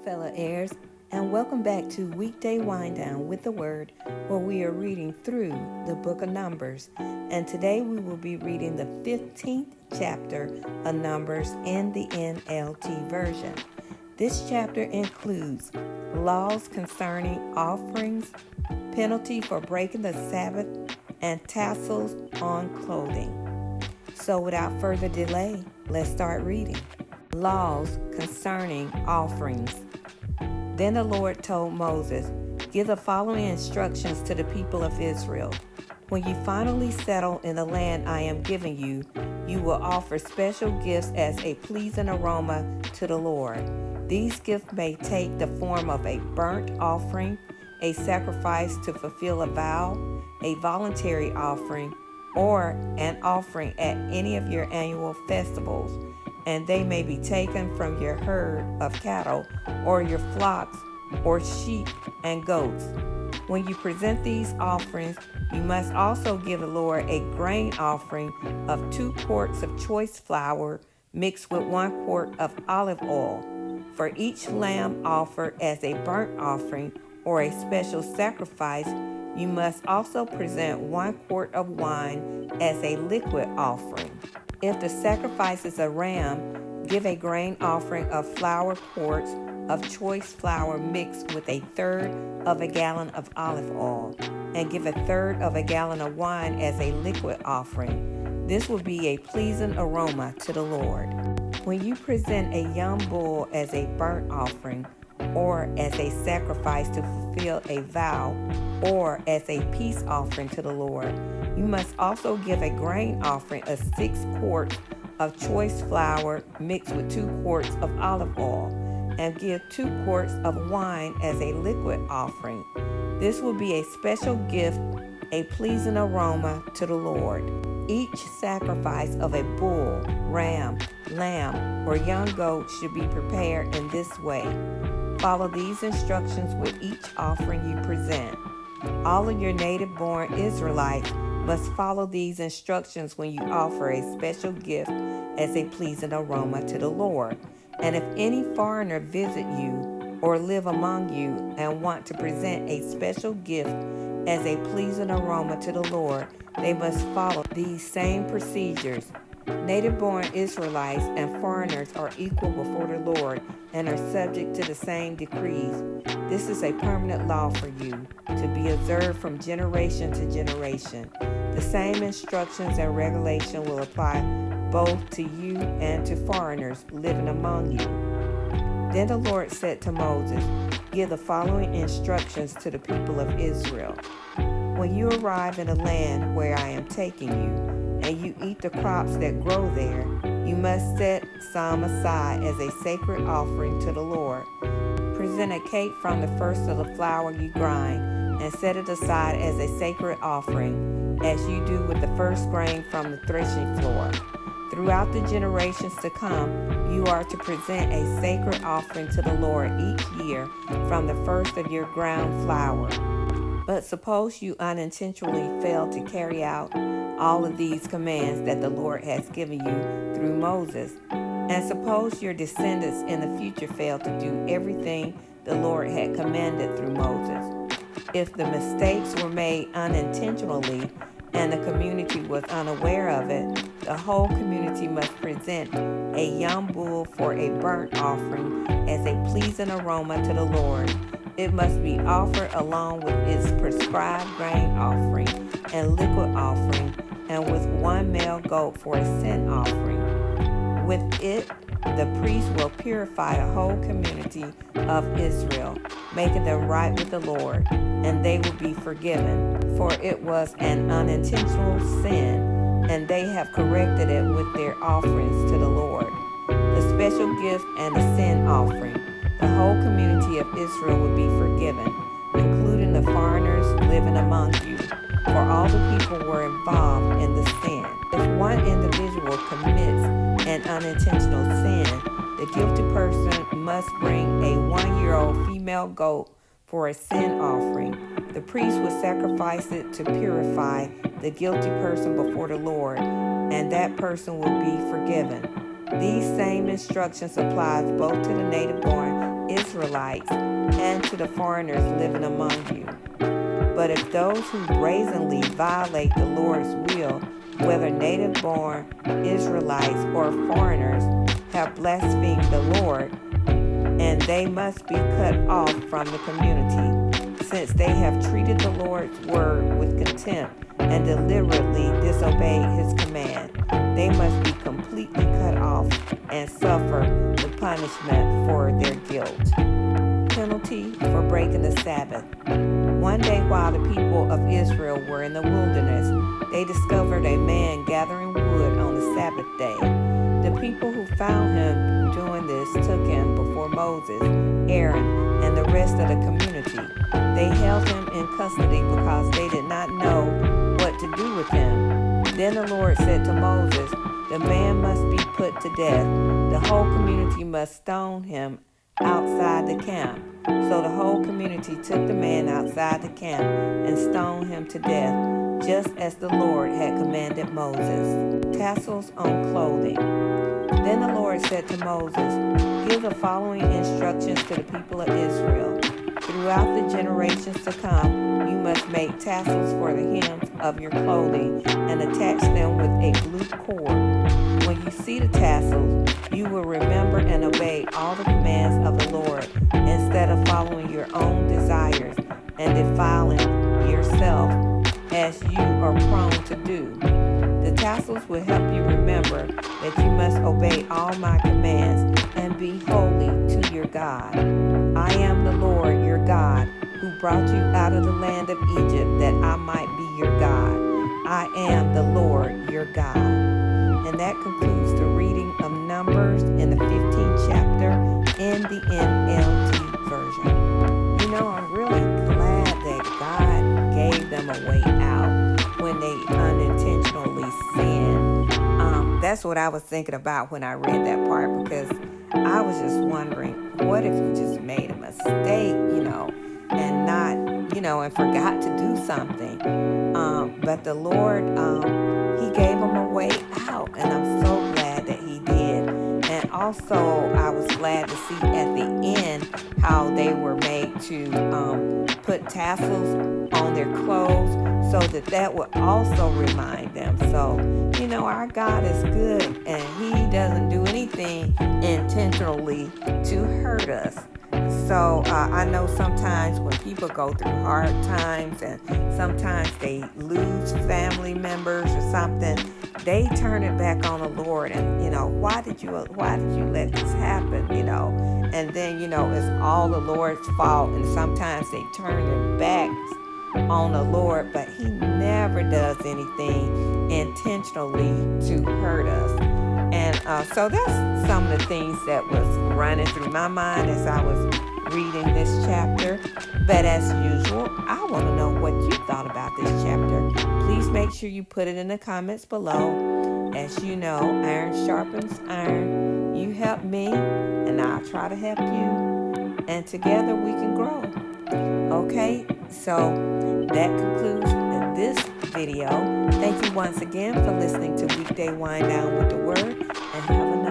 fellow heirs, and welcome back to Weekday Wind Down with the Word, where we are reading through the book of Numbers. And today we will be reading the 15th chapter of Numbers in the NLT version. This chapter includes laws concerning offerings, penalty for breaking the Sabbath, and tassels on clothing. So without further delay, let's start reading. Laws concerning offerings. Then the Lord told Moses, "Give the following instructions to the people of Israel. When you finally settle in the land I am giving you, you will offer special gifts as a pleasing aroma to the Lord. These gifts may take the form of a burnt offering, a sacrifice to fulfill a vow, a voluntary offering, or an offering at any of your annual festivals, and they may be taken from your herd of cattle or your flocks or sheep and goats. When you present these offerings, you must also give the Lord a grain offering of 2 quarts of choice flour mixed with 1 quart of olive oil. For each lamb offered as a burnt offering or a special sacrifice, you must also present 1 quart of wine as a liquid offering. If the sacrifice is a ram, give a grain offering of flour quarts of choice flour mixed with 1/3 of a gallon of olive oil, and give 1/3 of a gallon of wine as a liquid offering. This will be a pleasing aroma to the Lord. When you present a young bull as a burnt offering, or as a sacrifice to fulfill a vow, or as a peace offering to the Lord, you must also give a grain offering of 6 quarts of choice flour mixed with 2 quarts of olive oil, and give 2 quarts of wine as a liquid offering. This will be a special gift, a pleasing aroma to the Lord. Each sacrifice of a bull, ram, lamb, or young goat should be prepared in this way. Follow these instructions with each offering you present. All of your native-born Israelites must follow these instructions when you offer a special gift as a pleasing aroma to the Lord. And if any foreigner visit you or live among you and want to present a special gift as a pleasing aroma to the Lord, they must follow these same procedures. Native-born Israelites and foreigners are equal before the Lord and are subject to the same decrees. This is a permanent law for you, to be observed from generation to generation. The same instructions and regulation will apply both to you and to foreigners living among you." Then the Lord said to Moses, "Give the following instructions to the people of Israel. When you arrive in the land where I am taking you, and you eat the crops that grow there, you must set some aside as a sacred offering to the Lord. Present a cake from the first of the flour you grind, and set it aside as a sacred offering, as you do with the first grain from the threshing floor. Throughout the generations to come, you are to present a sacred offering to the Lord each year from the first of your ground flour. But suppose you unintentionally fail to carry out all of these commands that the Lord has given you through Moses, and suppose your descendants in the future fail to do everything the Lord had commanded through Moses. If the mistakes were made unintentionally and the community was unaware of it, the whole community must present a young bull for a burnt offering as a pleasing aroma to the Lord. It must be offered along with its prescribed grain offering and liquid offering, and with 1 male goat for a sin offering. With it, the priest will purify the whole community of Israel, making them right with the Lord, and they will be forgiven, for it was an unintentional sin, and they have corrected it with their offerings to the Lord. The special gift and the sin offering. The whole community of Israel will be forgiven, including the foreigners living among you, for all the people were involved in the sin. If one individual commits an unintentional sin, the guilty person must bring a 1-year-old female goat for a sin offering. The priest will sacrifice it to purify the guilty person before the Lord, and that person will be forgiven. These same instructions apply both to the native-born Israelites Israelites and to the foreigners living among you. But if those who brazenly violate the Lord's will, whether native-born Israelites or foreigners, have blasphemed the Lord, and they must be cut off from the community, since they have treated the Lord's word with contempt and deliberately disobeyed his command. They must be completely cut off and suffer the punishment for their guilt. Penalty for breaking the Sabbath. One day while the people of Israel were in the wilderness, they discovered a man gathering wood on the Sabbath day. The people who found him doing this took him before Moses, Aaron, and the rest of the community. They held him in custody because they did not know what to do with him. Then the Lord said to Moses, "The man must be put to death. The whole community must stone him outside the camp." So the whole community took the man outside the camp and stoned him to death, just as the Lord had commanded Moses. Tassels on clothing. Then the Lord said to Moses, "Give the following instructions to the people of Israel. Throughout the generations to come, you must make tassels for the hems of your clothing and attach them with a blue cord. When you see the tassels, you will remember and obey all the commands of the Lord instead of following your own desires and defiling yourself as you are prone to do. The tassels will help you remember that you must obey all my commands and be holy to your God. I am the Lord your God who brought you out of the land of Egypt that I might be your God. I am the Lord your God." And that concludes the reading of Numbers in the 15th chapter in the NLT version. You know, I'm really glad that God gave them a way out when they unintentionally sinned. That's what I was thinking about when I read that part, because I was just wondering, what if you just made a mistake, and not, and forgot to do something. But the Lord, he gave them a way out, and I'm so glad that he did. And also, I was glad to see at the end how they were made to put tassels on their clothes so that would also remind them. So, our God is good, and he doesn't do anything intentionally to hurt us. So I know sometimes when people go through hard times and sometimes they lose family members or something, they turn it back on the Lord, and why did you let this happen, and then it's all the Lord's fault, and sometimes they turn their backs on the Lord, but he never does anything intentionally to hurt us. And so that's some of the things that was running through my mind as I was reading this chapter. But as usual, I want to know what you thought about this chapter. Please make sure you put it in the comments below. As you know, iron sharpens iron. You help me, and I'll try to help you. And together we can grow. Okay, so that concludes this video. Thank you once again for listening to Weekday Wind Down with the Word, and have a